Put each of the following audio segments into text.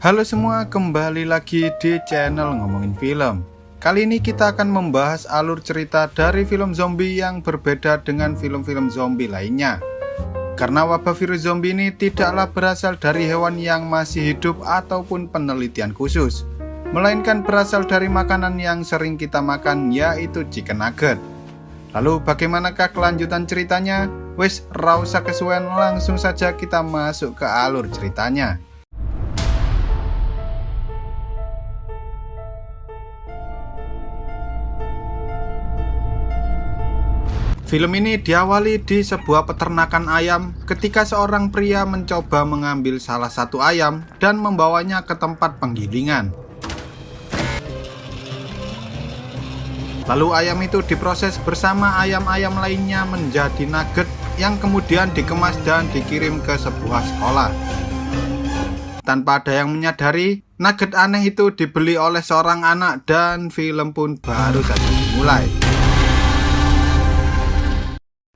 Halo semua, kembali lagi di channel Ngomongin Film. Kali ini kita akan membahas alur cerita dari film zombie yang berbeda dengan film-film zombie lainnya. Karena wabah virus zombie ini tidaklah berasal dari hewan yang masih hidup ataupun penelitian khusus, melainkan berasal dari makanan yang sering kita makan, yaitu chicken nugget. Lalu bagaimanakah kelanjutan ceritanya? Wes, ra usah kesuwen, langsung saja kita masuk ke alur ceritanya. Film ini diawali di sebuah peternakan ayam ketika seorang pria mencoba mengambil salah satu ayam dan membawanya ke tempat penggilingan. Lalu ayam itu diproses bersama ayam-ayam lainnya menjadi nugget yang kemudian dikemas dan dikirim ke sebuah sekolah. Tanpa ada yang menyadari, nugget aneh itu dibeli oleh seorang anak dan film pun baru saja dimulai.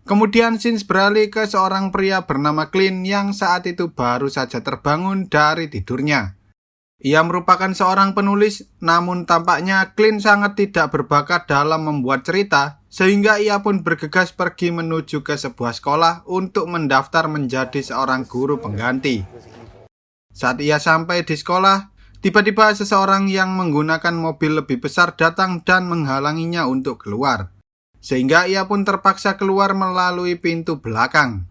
Kemudian scenes beralih ke seorang pria bernama Clint yang saat itu baru saja terbangun dari tidurnya. Ia merupakan seorang penulis, namun tampaknya Clint sangat tidak berbakat dalam membuat cerita, sehingga ia pun bergegas pergi menuju ke sebuah sekolah untuk mendaftar menjadi seorang guru pengganti. Saat ia sampai di sekolah, tiba-tiba seseorang yang menggunakan mobil lebih besar datang dan menghalanginya untuk keluar, sehingga ia pun terpaksa keluar melalui pintu belakang.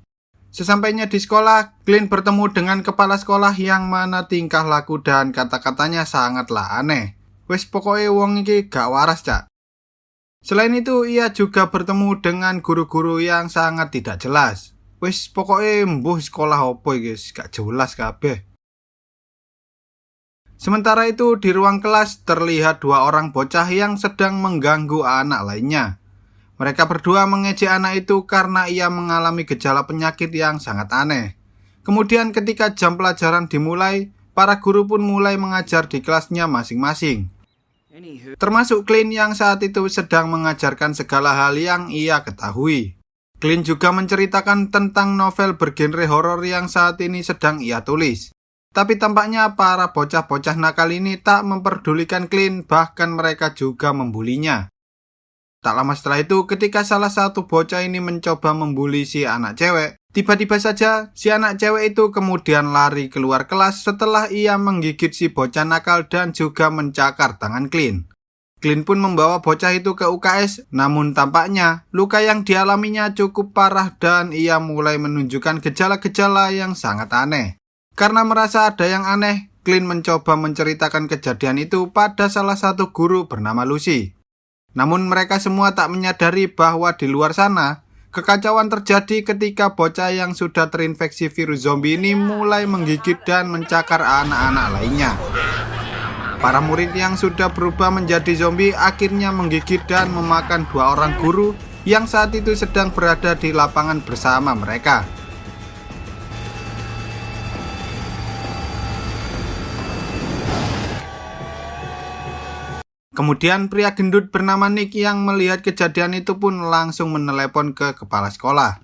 Sesampainya di sekolah, Clint bertemu dengan kepala sekolah yang mana tingkah laku dan kata-katanya sangatlah aneh. Wes pokoknya wong iki gak waras, Cak. Selain itu, ia juga bertemu dengan guru-guru yang sangat tidak jelas. Wes pokoknya mbuh sekolah opo iki gak jelas kabeh. Sementara itu di ruang kelas terlihat dua orang bocah yang sedang mengganggu anak lainnya. Mereka berdua mengejek anak itu karena ia mengalami gejala penyakit yang sangat aneh. Kemudian ketika jam pelajaran dimulai, para guru pun mulai mengajar di kelasnya masing-masing. Termasuk Clint yang saat itu sedang mengajarkan segala hal yang ia ketahui. Clint juga menceritakan tentang novel bergenre horor yang saat ini sedang ia tulis. Tapi tampaknya para bocah-bocah nakal ini tak memperdulikan Clint, bahkan mereka juga membulinya. Tak lama setelah itu, ketika salah satu bocah ini mencoba membuli si anak cewek, tiba-tiba saja si anak cewek itu kemudian lari keluar kelas setelah ia menggigit si bocah nakal dan juga mencakar tangan Clint. Clint pun membawa bocah itu ke UKS, namun tampaknya luka yang dialaminya cukup parah dan ia mulai menunjukkan gejala-gejala yang sangat aneh. Karena merasa ada yang aneh, Clint mencoba menceritakan kejadian itu pada salah satu guru bernama Lucy. Namun mereka semua tak menyadari bahwa di luar sana, kekacauan terjadi ketika bocah yang sudah terinfeksi virus zombie ini mulai menggigit dan mencakar anak-anak lainnya. Para murid yang sudah berubah menjadi zombie akhirnya menggigit dan memakan dua orang guru yang saat itu sedang berada di lapangan bersama mereka. Kemudian pria gendut bernama Nick yang melihat kejadian itu pun langsung menelepon ke kepala sekolah.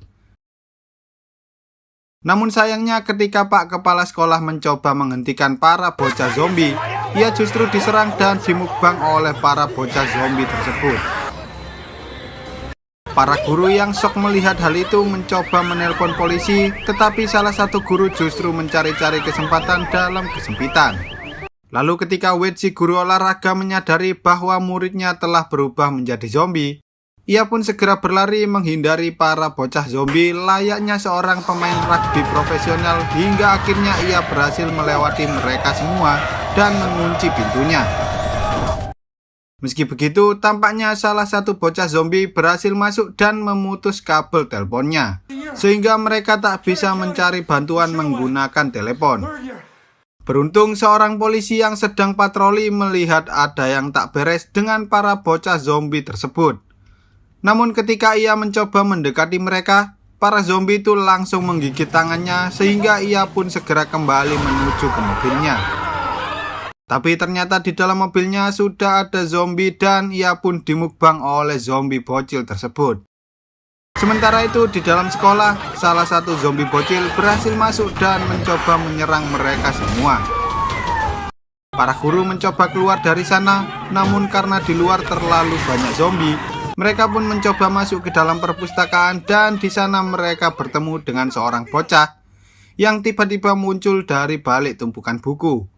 Namun sayangnya ketika Pak Kepala Sekolah mencoba menghentikan para bocah zombie, ia justru diserang dan dimukbang oleh para bocah zombie tersebut. Para guru yang shock melihat hal itu mencoba menelpon polisi, tetapi salah satu guru justru mencari-cari kesempatan dalam kesempitan. Lalu ketika Wade, si guru olahraga, menyadari bahwa muridnya telah berubah menjadi zombie, ia pun segera berlari menghindari para bocah zombie layaknya seorang pemain rugby profesional hingga akhirnya ia berhasil melewati mereka semua dan mengunci pintunya. Meski begitu, tampaknya salah satu bocah zombie berhasil masuk dan memutus kabel teleponnya, sehingga mereka tak bisa mencari bantuan menggunakan telepon. Beruntung seorang polisi yang sedang patroli melihat ada yang tak beres dengan para bocah zombie tersebut. Namun ketika ia mencoba mendekati mereka, para zombie itu langsung menggigit tangannya sehingga ia pun segera kembali menuju ke mobilnya. Tapi ternyata di dalam mobilnya sudah ada zombie dan ia pun dimukbang oleh zombie bocil tersebut. Sementara itu di dalam sekolah, salah satu zombie bocil berhasil masuk dan mencoba menyerang mereka semua. Para guru mencoba keluar dari sana, namun karena di luar terlalu banyak zombie, mereka pun mencoba masuk ke dalam perpustakaan dan di sana mereka bertemu dengan seorang bocah yang tiba-tiba muncul dari balik tumpukan buku.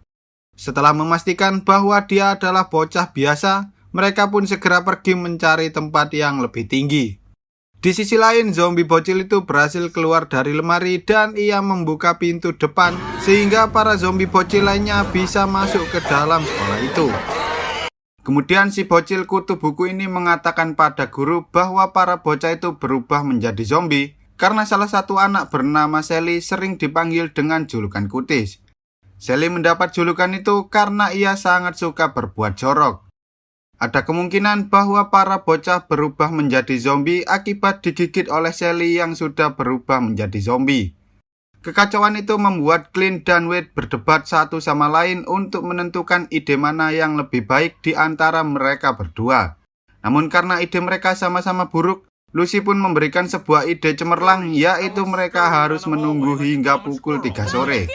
Setelah memastikan bahwa dia adalah bocah biasa, mereka pun segera pergi mencari tempat yang lebih tinggi. Di sisi lain, zombie bocil itu berhasil keluar dari lemari dan ia membuka pintu depan sehingga para zombie bocil lainnya bisa masuk ke dalam sekolah itu. Kemudian si bocil kutu buku ini mengatakan pada guru bahwa para bocah itu berubah menjadi zombie karena salah satu anak bernama Sally sering dipanggil dengan julukan kutis. Sally mendapat julukan itu karena ia sangat suka berbuat jorok. Ada kemungkinan bahwa para bocah berubah menjadi zombie akibat digigit oleh Sally yang sudah berubah menjadi zombie. Kekacauan itu membuat Clint dan Wade berdebat satu sama lain untuk menentukan ide mana yang lebih baik di antara mereka berdua. Namun karena ide mereka sama-sama buruk, Lucy pun memberikan sebuah ide cemerlang, yaitu mereka harus menunggu hingga pukul 3 sore.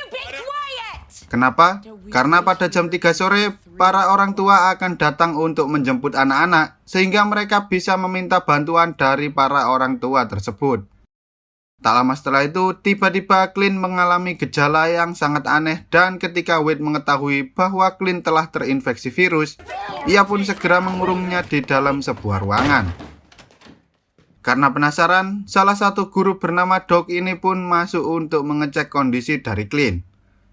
Kenapa? Karena pada jam 3 sore, para orang tua akan datang untuk menjemput anak-anak, sehingga mereka bisa meminta bantuan dari para orang tua tersebut. Tak lama setelah itu, tiba-tiba Clint mengalami gejala yang sangat aneh dan ketika Wade mengetahui bahwa Clint telah terinfeksi virus, ia pun segera mengurungnya di dalam sebuah ruangan. Karena penasaran, salah satu guru bernama Doug ini pun masuk untuk mengecek kondisi dari Clint.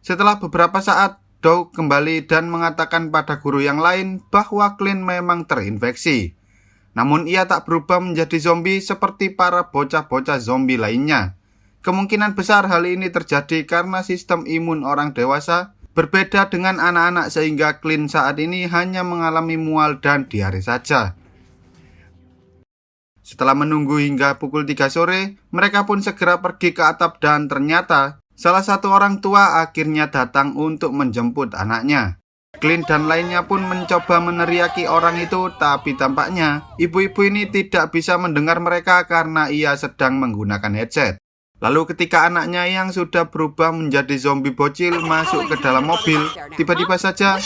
Setelah beberapa saat, Doug kembali dan mengatakan pada guru yang lain bahwa Clint memang terinfeksi. Namun ia tak berubah menjadi zombie seperti para bocah-bocah zombie lainnya. Kemungkinan besar hal ini terjadi karena sistem imun orang dewasa berbeda dengan anak-anak sehingga Clint saat ini hanya mengalami mual dan diare saja. Setelah menunggu hingga pukul 3 sore, mereka pun segera pergi ke atap dan ternyata salah satu orang tua akhirnya datang untuk menjemput anaknya. Clint dan lainnya pun mencoba meneriaki orang itu, tapi tampaknya ibu-ibu ini tidak bisa mendengar mereka karena ia sedang menggunakan headset. Lalu ketika anaknya yang sudah berubah menjadi zombie bocil masuk ke dalam mobil, tiba-tiba saja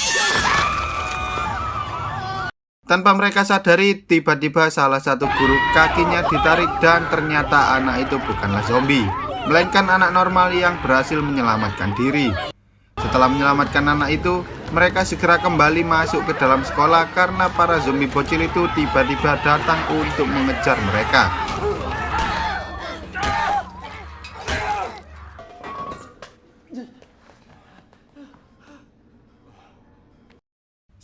tanpa mereka sadari, tiba-tiba salah satu guru kakinya ditarik dan ternyata anak itu bukanlah zombie, melainkan anak normal yang berhasil menyelamatkan diri. Setelah menyelamatkan anak itu, mereka segera kembali masuk ke dalam sekolah karena para zombie bocil itu tiba-tiba datang untuk mengejar mereka.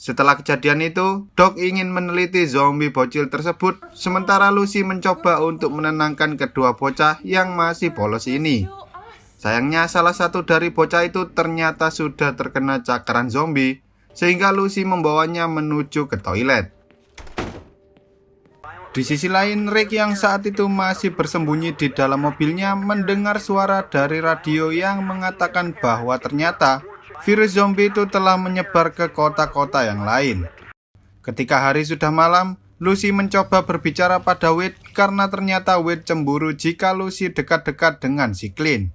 Setelah kejadian itu, Doug ingin meneliti zombie bocil tersebut, sementara Lucy mencoba untuk menenangkan kedua bocah yang masih polos ini. Sayangnya salah satu dari bocah itu ternyata sudah terkena cakaran zombie, sehingga Lucy membawanya menuju ke toilet. Di sisi lain, Rick yang saat itu masih bersembunyi di dalam mobilnya mendengar suara dari radio yang mengatakan bahwa ternyata virus zombie itu telah menyebar ke kota-kota yang lain. Ketika hari sudah malam, Lucy mencoba berbicara pada Wade karena ternyata Wade cemburu jika Lucy dekat-dekat dengan si Clint.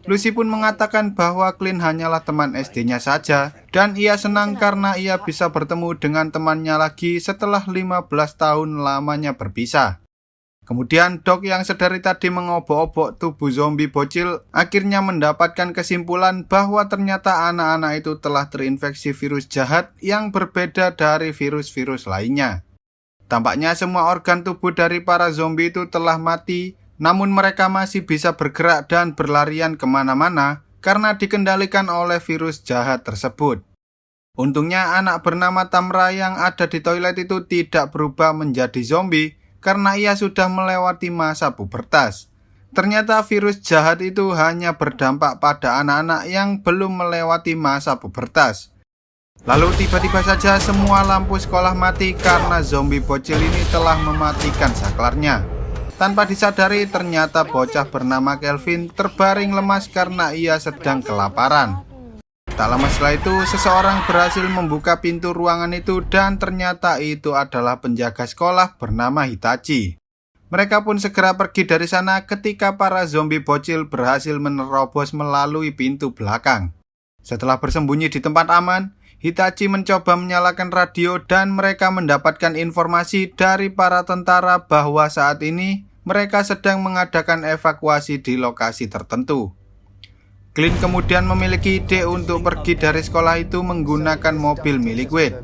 Lucy pun mengatakan bahwa Clint hanyalah teman SD-nya saja dan ia senang karena ia bisa bertemu dengan temannya lagi setelah 15 tahun lamanya berpisah. Kemudian Doug yang sedari tadi mengobok-obok tubuh zombie bocil akhirnya mendapatkan kesimpulan bahwa ternyata anak-anak itu telah terinfeksi virus jahat yang berbeda dari virus-virus lainnya. Tampaknya semua organ tubuh dari para zombie itu telah mati, namun mereka masih bisa bergerak dan berlarian kemana-mana karena dikendalikan oleh virus jahat tersebut. Untungnya anak bernama Tamra yang ada di toilet itu tidak berubah menjadi zombie, karena ia sudah melewati masa pubertas. Ternyata virus jahat itu hanya berdampak pada anak-anak yang belum melewati masa pubertas. Lalu tiba-tiba saja semua lampu sekolah mati karena zombie bocil ini telah mematikan saklarnya. Tanpa disadari, ternyata bocah bernama Kelvin terbaring lemas karena ia sedang kelaparan. Tak lama setelah itu, seseorang berhasil membuka pintu ruangan itu dan ternyata itu adalah penjaga sekolah bernama Hitachi. Mereka pun segera pergi dari sana ketika para zombie bocil berhasil menerobos melalui pintu belakang. Setelah bersembunyi di tempat aman, Hitachi mencoba menyalakan radio dan mereka mendapatkan informasi dari para tentara bahwa saat ini mereka sedang mengadakan evakuasi di lokasi tertentu. Clint kemudian memiliki ide untuk pergi dari sekolah itu menggunakan mobil milik Wade.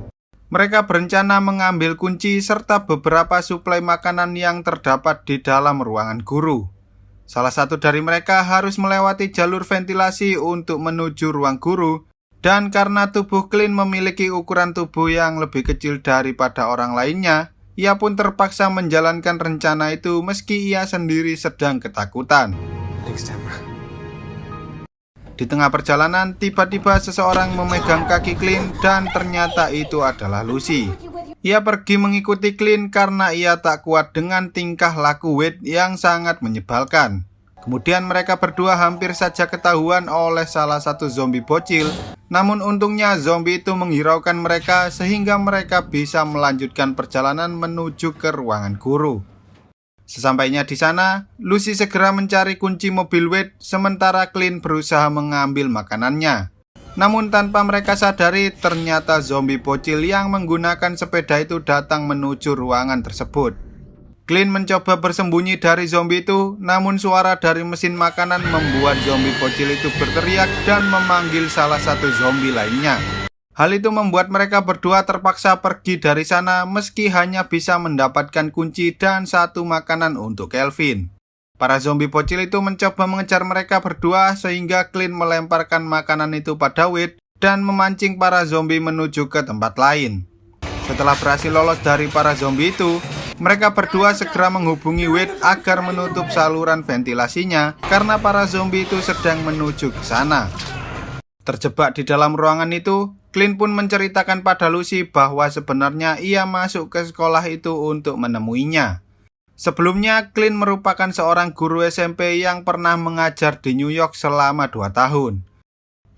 Mereka berencana mengambil kunci serta beberapa suplai makanan yang terdapat di dalam ruangan guru. Salah satu dari mereka harus melewati jalur ventilasi untuk menuju ruang guru, dan karena tubuh Clint memiliki ukuran tubuh yang lebih kecil daripada orang lainnya, ia pun terpaksa menjalankan rencana itu meski ia sendiri sedang ketakutan. Di tengah perjalanan, tiba-tiba seseorang memegang kaki Clint dan ternyata itu adalah Lucy. Ia pergi mengikuti Clint karena ia tak kuat dengan tingkah laku Wade yang sangat menyebalkan. Kemudian mereka berdua hampir saja ketahuan oleh salah satu zombie bocil. Namun untungnya zombie itu menghiraukan mereka sehingga mereka bisa melanjutkan perjalanan menuju ke ruangan guru. Sesampainya di sana, Lucy segera mencari kunci mobil Wade sementara Clint berusaha mengambil makanannya. Namun tanpa mereka sadari, ternyata zombie bocil yang menggunakan sepeda itu datang menuju ruangan tersebut. Clint mencoba bersembunyi dari zombie itu, namun suara dari mesin makanan membuat zombie bocil itu berteriak dan memanggil salah satu zombie lainnya. Hal itu membuat mereka berdua terpaksa pergi dari sana meski hanya bisa mendapatkan kunci dan satu makanan untuk Kelvin. Para zombie bocil itu mencoba mengejar mereka berdua sehingga Clint melemparkan makanan itu pada Wade dan memancing para zombie menuju ke tempat lain. Setelah berhasil lolos dari para zombie itu, mereka berdua segera menghubungi Wade agar menutup saluran ventilasinya karena para zombie itu sedang menuju ke sana. Terjebak di dalam ruangan itu, Clint pun menceritakan pada Lucy bahwa sebenarnya ia masuk ke sekolah itu untuk menemuinya. Sebelumnya, Clint merupakan seorang guru SMP yang pernah mengajar di New York selama 2 tahun.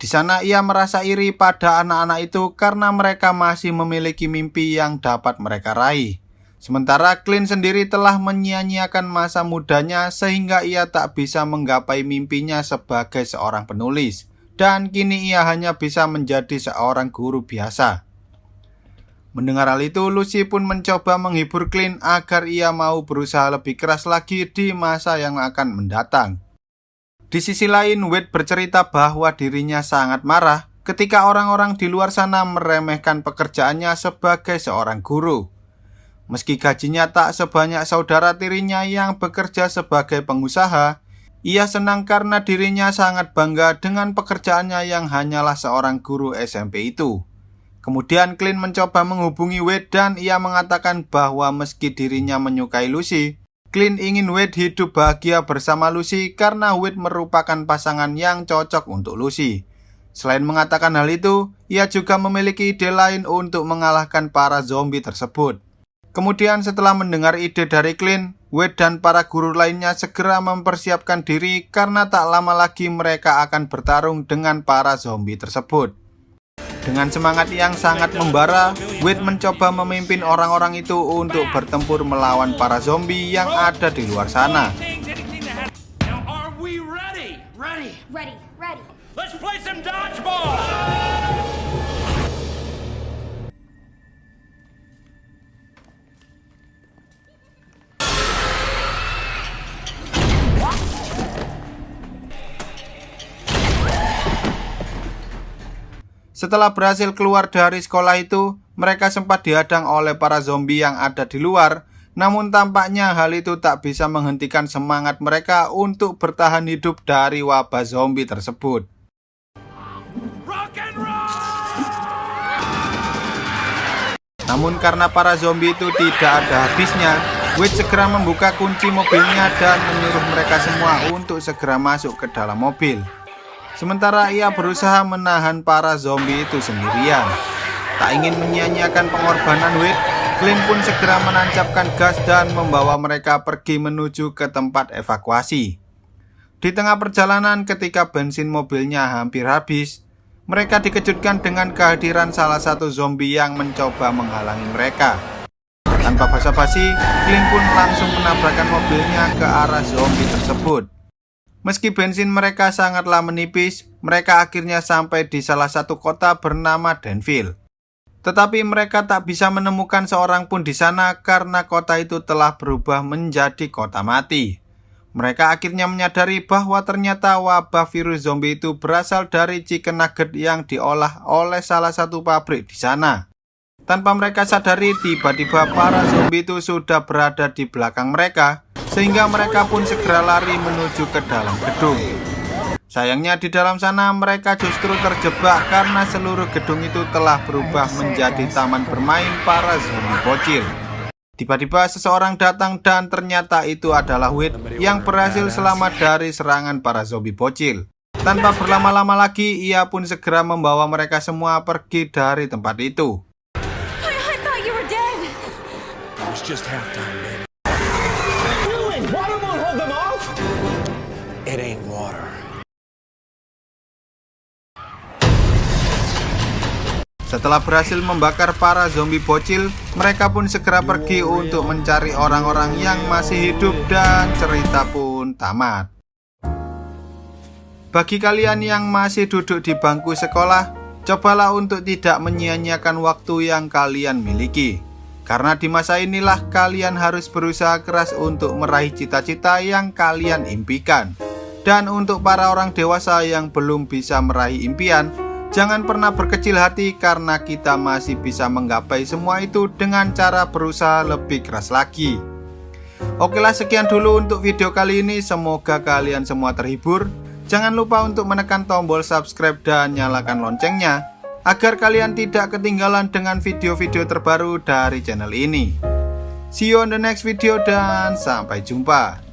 Di sana ia merasa iri pada anak-anak itu karena mereka masih memiliki mimpi yang dapat mereka raih. Sementara Clint sendiri telah menyia-nyiakan masa mudanya sehingga ia tak bisa menggapai mimpinya sebagai seorang penulis. Dan kini ia hanya bisa menjadi seorang guru biasa. Mendengar hal itu, Lucy pun mencoba menghibur Clint agar ia mau berusaha lebih keras lagi di masa yang akan mendatang. Di sisi lain, Wade bercerita bahwa dirinya sangat marah ketika orang-orang di luar sana meremehkan pekerjaannya sebagai seorang guru. Meski gajinya tak sebanyak saudara tirinya yang bekerja sebagai pengusaha, ia senang karena dirinya sangat bangga dengan pekerjaannya yang hanyalah seorang guru SMP itu. Kemudian Clint mencoba menghubungi Wade dan ia mengatakan bahwa meski dirinya menyukai Lucy, Clint ingin Wade hidup bahagia bersama Lucy karena Wade merupakan pasangan yang cocok untuk Lucy. Selain mengatakan hal itu, ia juga memiliki ide lain untuk mengalahkan para zombie tersebut. Kemudian setelah mendengar ide dari Clint, Wade dan para guru lainnya segera mempersiapkan diri karena tak lama lagi mereka akan bertarung dengan para zombie tersebut. Dengan semangat yang sangat membara, Wade mencoba memimpin orang-orang itu untuk bertempur melawan para zombie yang ada di luar sana. Setelah berhasil keluar dari sekolah itu, mereka sempat dihadang oleh para zombie yang ada di luar. Namun tampaknya hal itu tak bisa menghentikan semangat mereka untuk bertahan hidup dari wabah zombie tersebut. Namun karena para zombie itu tidak ada habisnya, Wade segera membuka kunci mobilnya dan menyuruh mereka semua untuk segera masuk ke dalam mobil. Sementara ia berusaha menahan para zombie itu sendirian. Tak ingin menyia-nyiakan pengorbanan Wade, Clint pun segera menancapkan gas dan membawa mereka pergi menuju ke tempat evakuasi. Di tengah perjalanan ketika bensin mobilnya hampir habis, mereka dikejutkan dengan kehadiran salah satu zombie yang mencoba menghalangi mereka. Tanpa basa-basi, Clint pun langsung menabrakkan mobilnya ke arah zombie tersebut. Meski bensin mereka sangatlah menipis, mereka akhirnya sampai di salah satu kota bernama Danville. Tetapi mereka tak bisa menemukan seorang pun di sana karena kota itu telah berubah menjadi kota mati. Mereka akhirnya menyadari bahwa ternyata wabah virus zombie itu berasal dari chicken nugget yang diolah oleh salah satu pabrik di sana. Tanpa mereka sadari, tiba-tiba para zombie itu sudah berada di belakang mereka, sehingga mereka pun segera lari menuju ke dalam gedung. Sayangnya di dalam sana mereka justru terjebak karena seluruh gedung itu telah berubah menjadi taman bermain para zombie bocil. Tiba-tiba seseorang datang dan ternyata itu adalah Wade yang berhasil selamat dari serangan para zombie bocil. Tanpa berlama-lama lagi, ia pun segera membawa mereka semua pergi dari tempat itu. Just halftime, baby. Water won't hold them off. It ain't water. Setelah berhasil membakar para zombie bocil, mereka pun segera pergi untuk mencari orang-orang yang masih hidup dan cerita pun tamat. Bagi kalian yang masih duduk di bangku sekolah, cobalah untuk tidak menyia-nyiakan waktu yang kalian miliki. Karena di masa inilah kalian harus berusaha keras untuk meraih cita-cita yang kalian impikan. Dan untuk para orang dewasa yang belum bisa meraih impian, jangan pernah berkecil hati karena kita masih bisa menggapai semua itu dengan cara berusaha lebih keras lagi. Okelah, sekian dulu untuk video kali ini, semoga kalian semua terhibur. Jangan lupa untuk menekan tombol subscribe dan nyalakan loncengnya, agar kalian tidak ketinggalan dengan video-video terbaru dari channel ini. See you on the next video dan sampai jumpa.